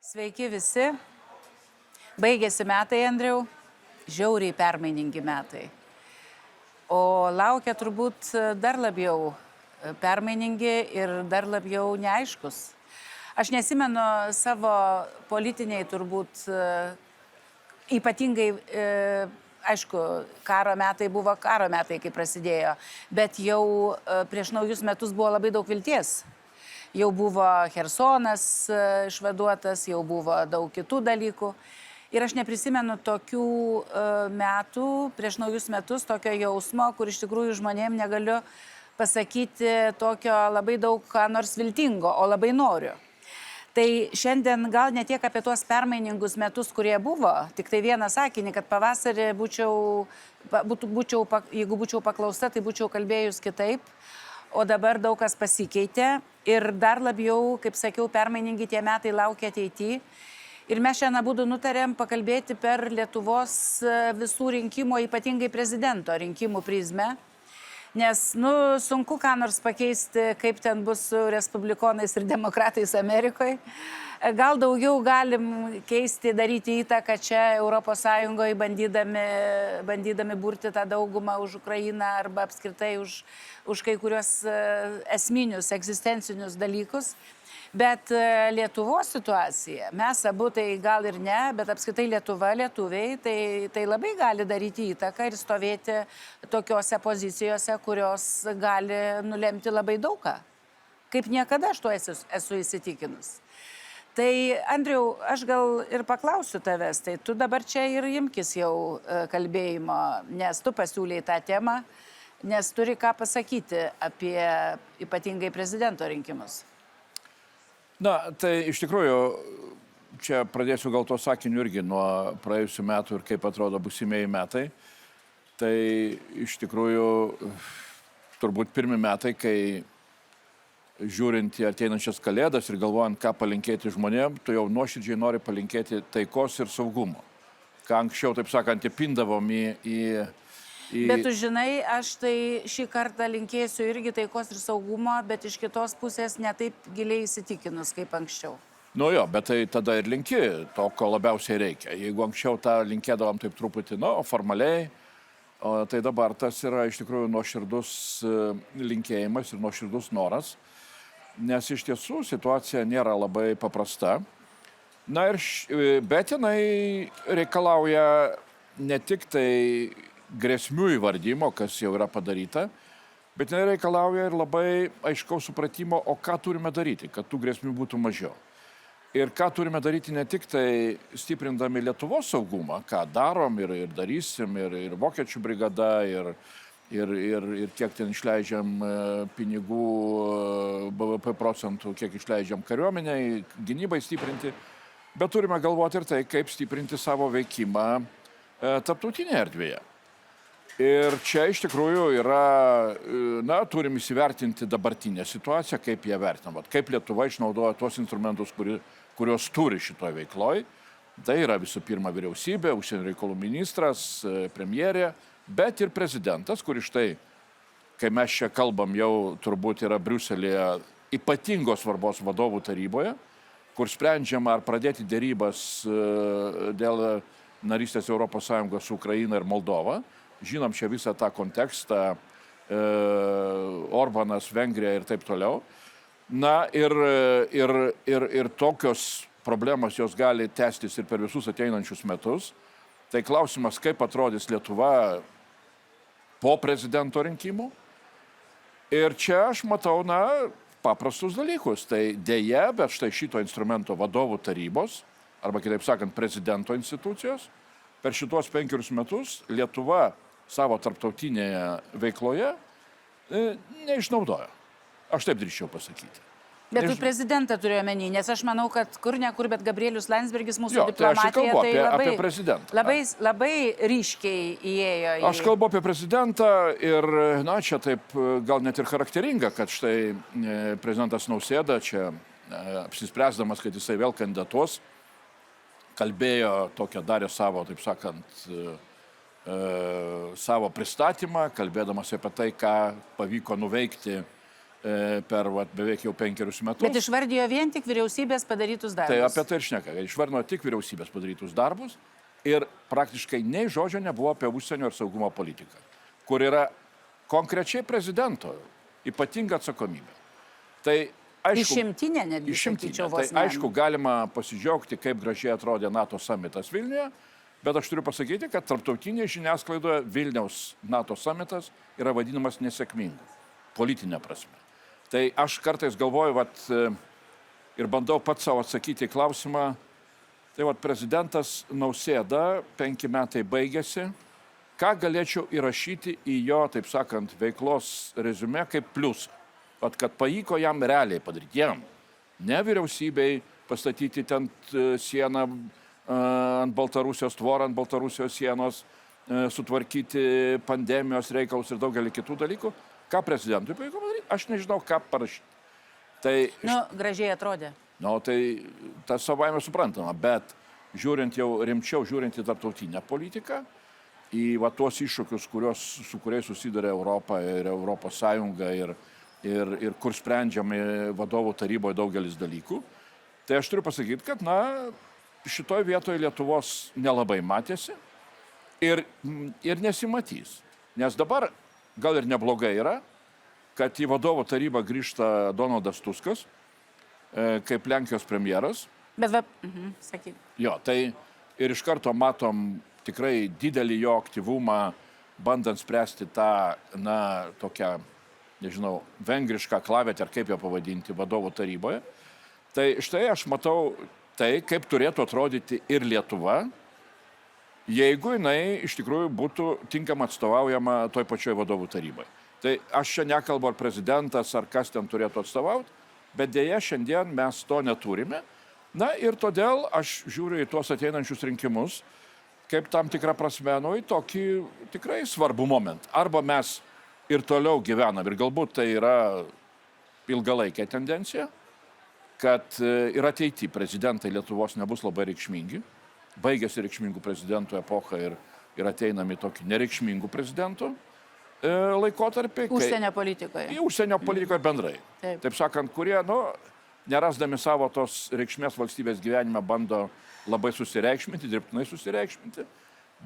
Sveiki visi. Baigėsi metai, Andriau. Žiauriai permainingi metai. O laukia turbūt dar labiau permainingi ir dar labiau neaiškus. Aš nesimenu savo politiniai turbūt ypatingai, aišku, karo metai buvo karo metai, kai prasidėjo, bet jau prieš naujus metus buvo labai daug vilties. Jau buvo Chersonas išvaduotas, jau buvo daug kitų dalykų. Ir aš neprisimenu tokių metų, prieš naujus metus, tokio jausmo, kur iš tikrųjų žmonėm negaliu pasakyti tokio labai daug ką nors viltingo, o labai noriu. Tai šiandien gal ne tiek apie tuos permainingus metus, kurie buvo, tik tai vieną sakinį, kad pavasarį jeigu būčiau paklausta, tai būčiau kalbėjus kitaip. O dabar daug kas pasikeitė ir dar labiau, kaip sakiau, permainingi tie metai laukia ateityje. Ir mes šiandien abudu nutarėm pakalbėti per Lietuvos visų rinkimų, ypatingai prezidento rinkimų prizmę. Nes, sunku ką nors pakeisti, kaip ten bus su respublikonais ir demokratais Amerikoje. Gal daugiau galim keisti, daryti įtaką čia Europos Sąjungoje, bandydami burti tą daugumą už Ukrainą arba apskritai už kai kurios esminius, egzistencinius dalykus. Bet Lietuvos situacija, mes abu tai gal ir ne, bet apskritai lietuviai, tai labai gali daryti įtaką ir stovėti tokiose pozicijose, kurios gali nulemti labai daugą. Kaip niekada aš tuo esu įsitikinus. Tai, Andriau, aš gal ir paklausiu tavęs, tai tu dabar čia ir imkis jau kalbėjimo, nes tu pasiūlėjai tą temą, nes turi ką pasakyti apie ypatingai prezidento rinkimus. Na, tai iš tikrųjų, čia pradėsiu gal to sakiniu irgi nuo praėjusių metų ir kaip atrodo būsimieji metai. Tai iš tikrųjų turbūt pirmi metai, kai žiūrint į ateinančias kalėdas ir galvojant, ką palinkėti žmonėm, tu jau nuoširdžiai nori palinkėti taikos ir saugumo. Ką anksčiau, taip sakant, įpindavom į... Bet tu žinai, aš tai šį kartą linkėsiu irgi taikos ir saugumo, bet iš kitos pusės ne taip giliai įsitikinus kaip anksčiau. Nu jo, bet tai tada ir linki to, ko labiausiai reikia. Jeigu anksčiau tą linkėdavom taip truputį, formaliai, tai dabar tas yra iš tikrųjų nuoširdus linkėjimas ir nuoširdus noras, nes iš tiesų situacija nėra labai paprasta. Na bet jinai reikalauja ne tik tai grėsmių įvardymo, kas jau yra padaryta, bet jinai reikalauja ir labai aiškaus supratimo, o ką turime daryti, kad tų grėsmių būtų mažiau. Ir ką turime daryti ne tik tai stiprindami Lietuvos saugumą, ką darom ir darysim, ir vokiečių brigada, ir kiek ten išleidžiam pinigų, BVP procentų, kiek išleidžiam kariuomeniai, gynybai stiprinti, bet turime galvoti ir tai, kaip stiprinti savo veikimą tarptautinėje erdvėje. Ir čia iš tikrųjų yra, turim įsivertinti dabartinę situaciją, kaip ją vertinam, kaip Lietuva išnaudoja tuos instrumentus, kuriuos turi šitoje veikloje. Tai yra visų pirma vyriausybė, užsienio reikalų ministras, premjerė, bet ir prezidentas, kuris štai, kai mes čia kalbam, jau turbūt yra Briuselėje ypatingos svarbos vadovų taryboje, kur sprendžiama ar pradėti dėrybas dėl narystės Europos Sąjungos su Ukraina ir Moldova. Žinom čia visą tą kontekstą, Orbanas, Vengrija ir taip toliau. Na ir tokios problemos jos gali tęstis ir per visus ateinančius metus. Tai klausimas, kaip atrodys Lietuva po prezidento rinkimų. Ir čia aš matau, paprastus dalykus. Tai dėja, bet štai šito instrumento vadovų tarybos, arba kitaip sakant, prezidento institucijos, per šitos 5 metus Lietuva savo tarptautinėje veikloje neišnaudojo. Aš taip drįsčiau pasakyti. Bet tu prezidentą turiu omeny, nes aš manau, kad kur ne kur, bet Gabrielius Landsbergis mūsų diplomatija tai apie prezidentą. Labai ryškiai įėjo į... Aš kalbu apie prezidentą ir, čia taip gal net ir charakteringa, kad štai prezidentas Nausėda čia apsispręsdamas, kad jisai vėl kandidatuos, kalbėjo tokią, darė savo, taip sakant, savo pristatymą, kalbėdamas apie tai, ką pavyko nuveikti per beveik jau 5 metus. Bet išvardijo vien tik vyriausybės padarytus darbus. Tai apie tai ir šneka, kad išvardino tik vyriausybės padarytus darbus ir praktiškai nei žodžio nebuvo apie užsienio ir saugumo politiką, kur yra konkrečiai prezidento ypatinga atsakomybė. Tai aišku, išimtinė netgi. Išimtinė. Tai aišku, galima pasidžiaugti, kaip gražiai atrodė NATO summitas Vilniuje, bet aš turiu pasakyti, kad tarptautinėje žiniasklaidoje Vilniaus NATO summitas yra vadinamas nesėkmingu, politinė prasme. Tai aš kartais galvoju, ir bandau pats savo atsakyti į klausimą, tai prezidentas Nausėda 5 metai baigėsi, ką galėčiau įrašyti į jo, taip sakant, veiklos reziumė kaip pliusą. Kad pavyko jam realiai padaryti, jam, ne vyriausybei pastatyti ten sieną ant Baltarusijos, tvorą ant Baltarusijos sienos, sutvarkyti pandemijos reikalus ir daugelį kitų dalykų. Ką prezidentui pavyko padaryti? Aš nežinau, ką parašyti. Tai, gražiai atrodė. Tai tas savaime suprantama, bet žiūrint jau rimčiau, žiūrint į tarptautinę politiką, į tuos iššūkius, su kuriais susiduria Europą ir Europos Sąjunga ir kur sprendžiami vadovų taryboje daugelis dalykų, tai aš turiu pasakyti, kad šitoje vietoje Lietuvos nelabai matėsi ir nesimatys. Nes dabar gal ir neblogai yra, kad į vadovų tarybą grįžta Donaldas Tuskas, kaip Lenkijos premjeras. Bet sakyk. Jo, tai ir iš karto matom tikrai didelį jo aktyvumą, bandant spręsti tą, tokią, nežinau, vengrišką klavietę, ar kaip ją pavadinti, vadovų taryboje. Tai štai aš matau tai, kaip turėtų atrodyti ir Lietuva, jeigu jinai iš tikrųjų būtų tinkamai atstovaujama toj pačioj vadovų tarybai. Tai aš čia nekalbu, ar prezidentas, ar kas ten turėtų atstovauti, bet dėja šiandien mes to neturime. Ir todėl aš žiūriu į tuos ateinančius rinkimus, kaip tam tikrą prasme, į tokį tikrai svarbų momentą. Arba mes ir toliau gyvenam, ir galbūt tai yra ilgalaikė tendencija, kad ir ateity prezidentai Lietuvos nebus labai reikšmingi, baigėsi reikšmingų prezidentų epocha ir ateinam į tokį nereikšmingų prezidentų laikotarpį. Užsienio politikoje. Į užsienio politikoje bendrai. Taip sakant, kurie, nerasdami savo tos reikšmės valstybės gyvenime, bando labai susireikšminti, dirbtinai susireikšminti,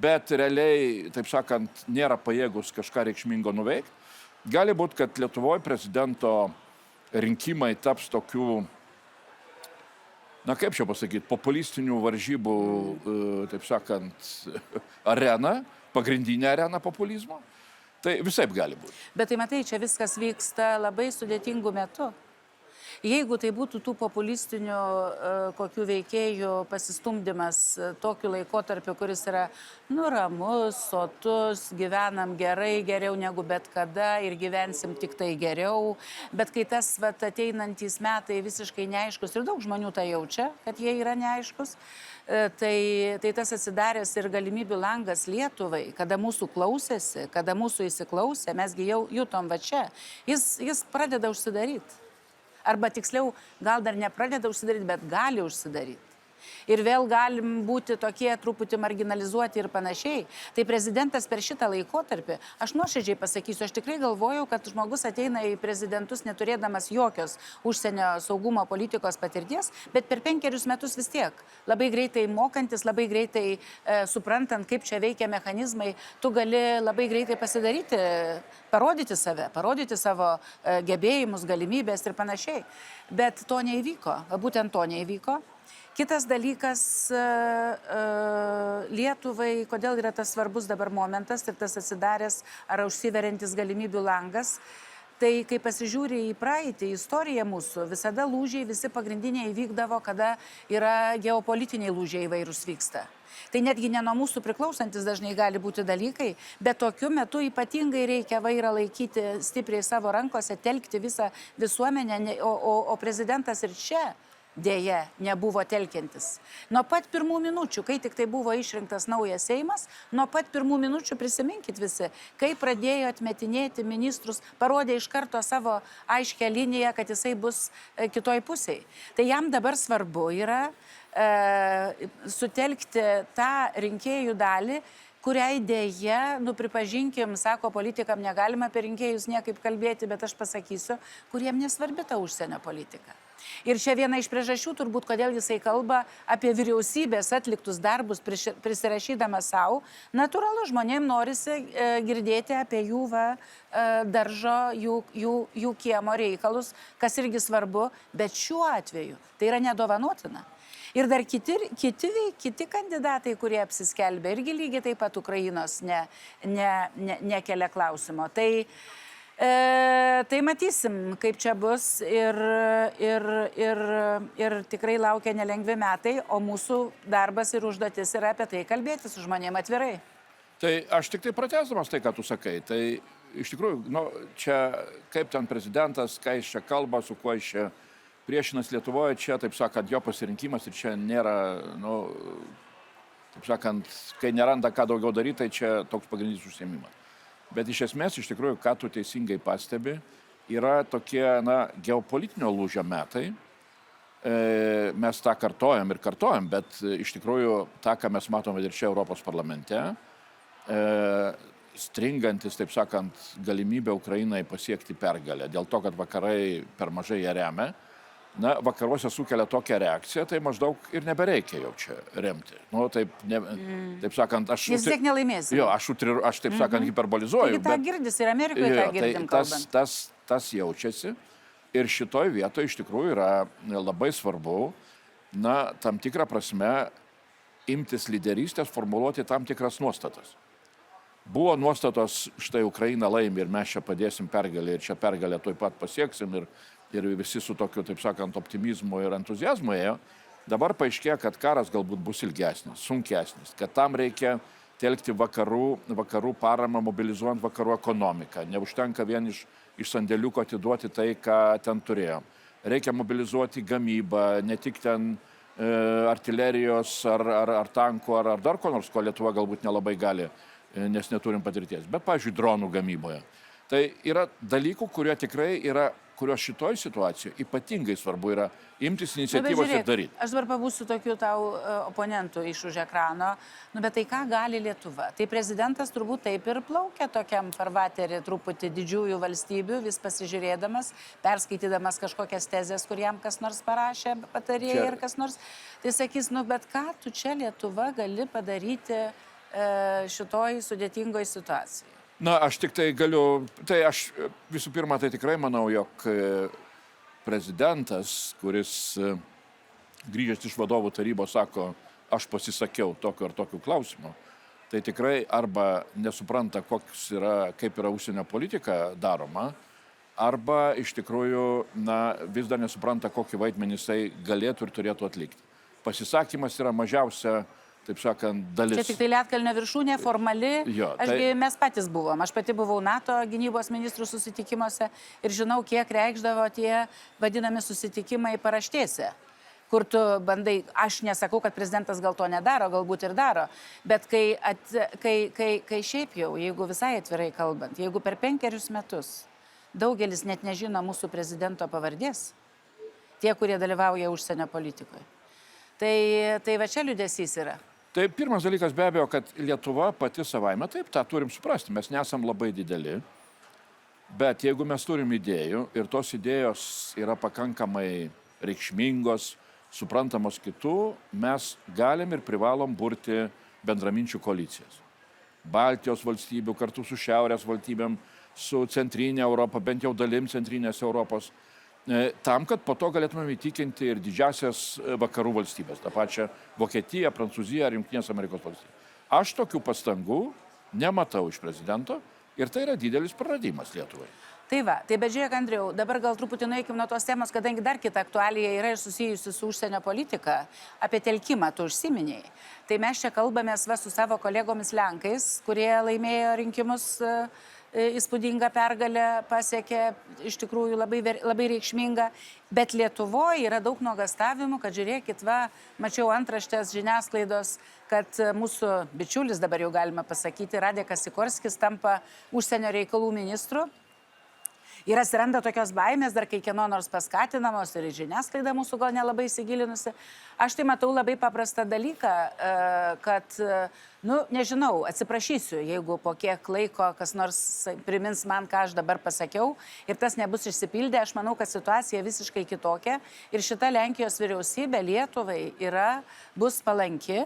bet realiai, taip sakant, nėra pajėgus kažką reikšmingo nuveikti. Gali būti, kad Lietuvoje prezidento rinkimai taps tokių, kaip čia pasakyti, populistinių varžybų, taip sakant, arena, pagrindinė arena populizmo. Tai visaip gali būti. Bet tai matai, čia viskas vyksta labai sudėtingų metų. Jeigu tai būtų tų populistinių kokių veikėjų pasistumdymas tokiu laikotarpiu, kuris yra ramus, sotus, gyvenam gerai, geriau negu bet kada ir gyvensim tik tai geriau, bet kai tas ateinantys metai visiškai neaiškus ir daug žmonių tai jaučia, kad jie yra neaiškus, tai tas atsidaręs ir galimybių langas Lietuvai, kada mūsų klausėsi, kada mūsų įsiklausė, mesgi jau jutom čia, jis pradeda užsidaryti. Arba tiksliau, gal dar nepradeda užsidaryti, bet gali užsidaryti. Ir vėl galim būti tokie truputį marginalizuoti ir panašiai. Tai prezidentas per šitą laikotarpį, aš nuoširdžiai pasakysiu, aš tikrai galvojau, kad žmogus ateina į prezidentus neturėdamas jokios užsienio saugumo politikos patirties, bet per 5 metus vis tiek, labai greitai mokantis, labai greitai suprantant, kaip čia veikia mechanizmai, tu gali labai greitai pasidaryti, parodyti save, parodyti savo gebėjimus, galimybės ir panašiai. Bet to neįvyko, būtent to neįvyko. Kitas dalykas Lietuvai, kodėl yra tas svarbus dabar momentas ir tas atsidaręs ar užsiveriantis galimybių langas, tai kai pasižiūri į praeitį, istoriją mūsų, visada lūžiai visi pagrindiniai vykdavo, kada yra geopolitiniai lūžiai įvairūs vyksta. Tai netgi ne nuo mūsų priklausantis dažnai gali būti dalykai, bet tokiu metu ypatingai reikia vairą laikyti stipriai savo rankose, telkti visą visuomenę, o prezidentas ir čia dėja nebuvo telkiantis. Nuo pat pirmų minučių, kai tik tai buvo išrinktas naujas Seimas, nuo pat pirmų minučių prisiminkit visi, kai pradėjo atmetinėti ministrus, parodė iš karto savo aiškę liniją, kad jisai bus kitoj pusėje. Tai jam dabar svarbu yra sutelkti tą rinkėjų dalį, kuriai dėja, pripažinkim, sako, politikam negalima per rinkėjus niekaip kalbėti, bet aš pasakysiu, kuriem nesvarbi ta užsienio politika. Ir čia viena iš priežasčių turbūt, kodėl jisai kalba apie vyriausybės atliktus darbus, prisirašydamas savo. Natūralu, žmonėms norisi girdėti apie jų daržo, jų kiemo reikalus, kas irgi svarbu, bet šiuo atveju tai yra nedovanotina. Ir dar kiti kandidatai, kurie apsiskelbė, irgi lygiai taip pat Ukrainos nekelia klausimo. Tai matysim, kaip čia bus ir tikrai laukia nelengvi metai, o mūsų darbas ir užduotis yra apie tai kalbėti su žmonėm atvirai. Tai aš tik tai pratęsdamas tai, ką tu sakai, tai iš tikrųjų, čia kaip ten prezidentas, ką jis čia kalba, su kuo jis čia priešinas Lietuvoje, čia, taip sakant, jo pasirinkimas ir čia nėra, taip sakant, kai neranda ką daugiau daryti, tai čia toks pagrindinis užsiėmimas. Bet iš esmės, iš tikrųjų, ką tu teisingai pastebi, yra tokie, geopolitinio lūžio metai. Mes tą kartojam, bet iš tikrųjų, tą, ką mes matome ir čia Europos parlamente, stringantis, taip sakant, galimybę Ukrainai pasiekti pergalę, dėl to, kad vakarai per mažai ją remia, vakaruose sukelia tokią reakciją, tai maždaug ir nebereikia jau čia remti. Taip sakant, aš... Jis tiek nelaimėsi. Jo, aš taip sakant, hiperbolizuoju. Taigi tą girdis ir Amerikoje tą girdim kalbant. Tas jaučiasi ir šitoj vietoje iš tikrųjų yra labai svarbu, tam tikrą prasme, imtis lyderystės, formuluoti tam tikras nuostatas. Buvo nuostatos, štai Ukraina laimi ir mes čia padėsim pergalę ir čia pergalę tuoj pat pasieksim ir visi su tokiu, taip sakant, optimizmu ir entuzijazmu ėjo. Dabar paaiškėjo, kad karas galbūt bus ilgesnis, sunkesnis, kad tam reikia telkti vakarų paramą, mobilizuojant vakarų ekonomiką. Neužtenka vien iš sandėliuko atiduoti tai, ką ten turėjom. Reikia mobilizuoti gamybą, ne tik ten artilerijos ar tankų ar dar ko nors, ko Lietuva galbūt nelabai gali, nes neturim patirties. Bet, pavyzdžiui, dronų gamyboje. Tai yra dalykų, kurios šitoj situacijoje ypatingai svarbu yra imtis iniciatyvos ir daryti. Aš dabar pabūsiu tokių tau oponentų iš už ekrano, bet tai ką gali Lietuva? Tai prezidentas turbūt taip ir plaukia tokiam farvaterį truputį didžiųjų valstybių, vis pasižiūrėdamas, perskaitydamas kažkokias tezės, kur jam kas nors parašė, patarėjai ir kas nors. Tai sakys, bet ką tu čia Lietuva gali padaryti šitoj sudėtingoj situacijai? Aš tik tai galiu, aš visų pirma, tai tikrai manau, jog prezidentas, kuris grįžęs iš vadovų tarybos sako, aš pasisakiau tokiu ar tokiu klausimu, tai tikrai arba nesupranta, kaip yra užsienio politika daroma, arba iš tikrųjų vis dar nesupranta, kokį vaidmenį jisai galėtų ir turėtų atlikti. Pasisakymas yra mažiausia, taip sakant, dalis. Čia tik tai Lietkalnio viršūnė, formali. Mes patys buvom. Aš pati buvau NATO gynybos ministrų susitikimuose ir žinau, kiek reikšdavo tie vadinami susitikimai paraštėse, kur tu bandai, aš nesakau, kad prezidentas gal to nedaro, galbūt ir daro, bet kai šiaip jau, jeigu visai atvirai kalbant, jeigu per 5 metus daugelis net nežino mūsų prezidento pavardės, tie, kurie dalyvauja užsienio politikoje, tai va čia liūdesys yra. Tai pirmas dalykas be abejo, kad Lietuva pati savaime, taip, tą turim suprasti, mes nesam labai dideli, bet jeigu mes turim idėjų ir tos idėjos yra pakankamai reikšmingos, suprantamos kitų, mes galim ir privalom burti bendraminčių koalicijas. Baltijos valstybių kartu su Šiaurės valstybėm, su Centrinė Europa, bent jau dalim Centrinės Europos, tam, kad po to galėtumėm įtikinti ir didžiasias vakarų valstybės, tą pačią Vokietiją, Prancūziją ar Jungtinės Amerikos valstybės. Aš tokių pastangų nematau iš prezidento ir tai yra didelis praradimas Lietuvai. Tai bet žiūrėk, Andriau, dabar gal truputį nueikim nuo tos temos, kadangi dar kita aktualija yra ir susijusi su užsienio politika, apie telkimą tu užsiminėjai. Tai mes čia kalbamės su savo kolegomis Lenkais, kurie laimėjo rinkimus, įspūdingą pergalę pasiekė, iš tikrųjų labai reikšmingą, bet Lietuvoje yra daug nuogastavimų, kad žiūrėkit, mačiau antraštės žiniasklaidos, kad mūsų bičiulis, dabar jau galima pasakyti, Radekas Sikorskis tampa užsienio reikalų ministru. Ir atsiranda tokios baimės, dar kai kieno nors paskatinamos ir žiniasklaida mūsų gal nelabai įsigilinusi. Aš tai matau labai paprastą dalyką, kad, nežinau, atsiprašysiu, jeigu po kiek laiko kas nors primins man, ką aš dabar pasakiau ir tas nebus išsipildę, aš manau, kad situacija visiškai kitokia ir šita Lenkijos vyriausybė Lietuvai bus palanki.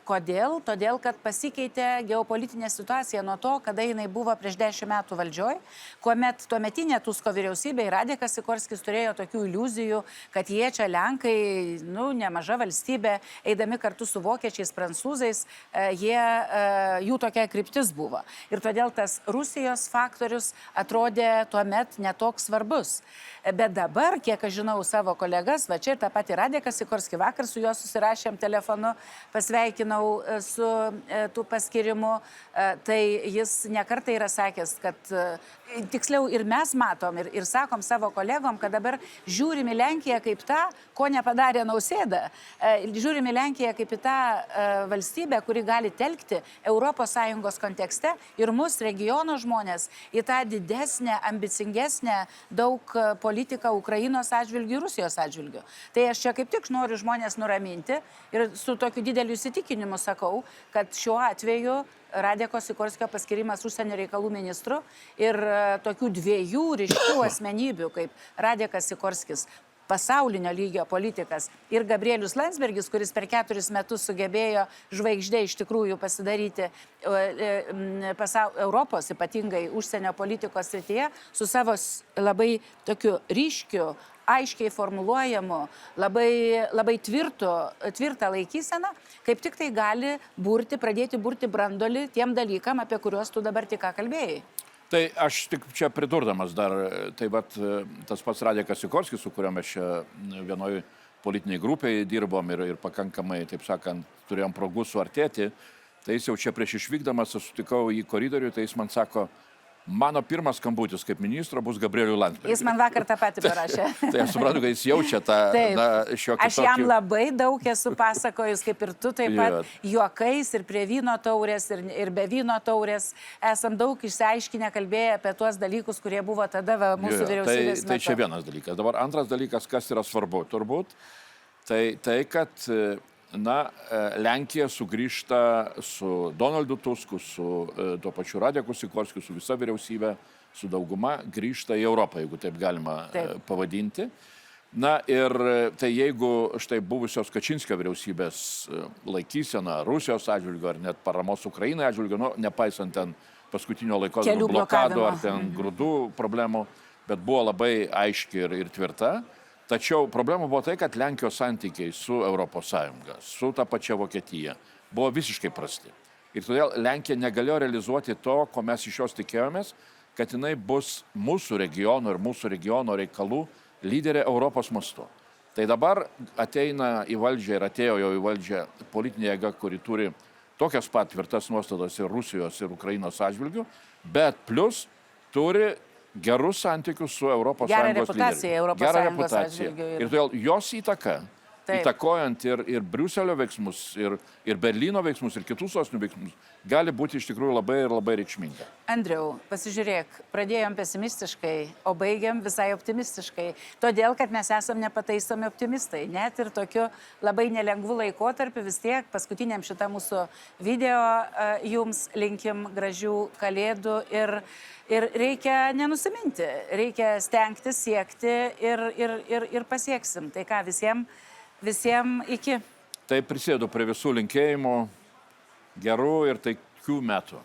Kodėl? Todėl, kad pasikeitė geopolitinė situacija nuo to, kada jinai buvo prieš 10 metų valdžioj, kuomet tuometinė Tusko vyriausybė ir Radekas Sikorskis turėjo tokių iliuzijų, kad jie čia Lenkai, nemaža valstybė, eidami kartu su vokiečiais, prancūzais, jų tokia kryptis buvo. Ir todėl tas Rusijos faktorius atrodė tuomet netoks svarbus. Bet dabar, kiek aš žinau savo kolegas, va čia ir tą patį Radeką Sikorskį, vakar su juo susirašėm telefonu, pasveikinau su tų paskirimu, tai jis nekartą yra sakęs, kad tiksliau ir mes matom ir sakom savo kolegom, kad dabar žiūrim į Lenkiją kaip tą, ko nepadarė Nausėda. Žiūrim į Lenkiją kaip į tą valstybę, kuri gali telkti ES kontekste ir mūsų regiono žmonės į tą didesnę, ambicingesnę daug politiką Ukrainos atžvilgių ir Rusijos atžvilgių. Tai aš čia kaip tik noriu žmonės nuraminti ir su tokiu dideliu įsitikinimu sakau, kad šiuo atveju Radeko Sikorskio paskirimas užsienio reikalų ministru ir tokių dviejų ryškių asmenybių, kaip Radekas Sikorskis, pasaulinio lygio politikas, ir Gabrielius Landsbergis, kuris per 4 metus sugebėjo žvaigždė iš tikrųjų pasidaryti Europos, ypatingai užsienio politikos srityje, su savo labai tokiu ryškiu, aiškiai formuluojamu, labai tvirtą laikyseną, kaip tik tai gali pradėti burti brandolį tiem dalykam, apie kuriuos tu dabar tik ką kalbėjai. Tai aš tik čia pridurdamas dar, tai tas pats Radekas Sikorskis, su kuriuo mes čia vienoje politiniai grupėje dirbom ir pakankamai, taip sakant, turėjom progų suartėti, tai jis jau čia prieš išvykdamas, aš sutikau į koridorių, tai jis man sako, mano pirmas skambutis kaip ministro bus Gabrieliui Landsbergiui. Jis man vakar tą patį parašė. Tai aš suprantu, kad jis jaučia tą šiokį aš jam labai daug esu pasakojus, kaip ir tu taip pat, juokais ir prie vyno taurės ir be vyno taurės. Esam daug išsiaiškinę kalbėję apie tuos dalykus, kurie buvo tada mūsų vyriausybės metu. Tai čia vienas dalykas. Dabar antras dalykas, kas yra svarbu, turbūt, tai kad Lenkija sugrįžta su Donaldu Tusku, su tuo pačiu Radeku Sikorskiu, su visa vyriausybė, su dauguma, grįžta į Europą, jeigu taip galima pavadinti. Ir tai jeigu štai buvusios Kačinskio vyriausybės laikysena Rusijos atžvilgiu ar net paramos Ukrainai atžvilgiu, nepaisant ten paskutinio laikotarpio blokadų ar ten grūdų problemų, bet buvo labai aiški ir tvirta. Tačiau problema buvo tai, kad Lenkijos santykiai su ES, su ta pačia Vokietija, buvo visiškai prasti. Ir todėl Lenkija negalėjo realizuoti to, ko mes iš jos tikėjomės, kad jinai bus mūsų regiono ir mūsų regiono reikalų lyderė Europos mastu. Tai dabar ateina į valdžią ir atėjo jau į valdžią politinė jėga, kuri turi tokias pat tvirtas nuostatas ir Rusijos ir Ukrainos atžvilgių, bet plus turi gerus santykius su Europos Sąjungos lyderiu. Gerą reputaciją. Ir todėl jos įtaka, įtakojant ir Briuselio veiksmus, ir Berlyno veiksmus, ir kitus sostinių veiksmus, gali būti iš tikrųjų labai ir labai reikšminga. Andriau, pasižiūrėk, pradėjom pesimistiškai, o baigiam visai optimistiškai. Todėl, kad mes esam nepataisomi optimistai. Net ir tokiu labai nelengvu laikotarpiu vis tiek paskutiniam šitą mūsų video jums linkim gražių kalėdų ir reikia nenusiminti, reikia stengtis, siekti ir pasieksim. Tai ką, visiems iki. Tai prisėdu prie visų linkėjimų gerų ir taikių metų.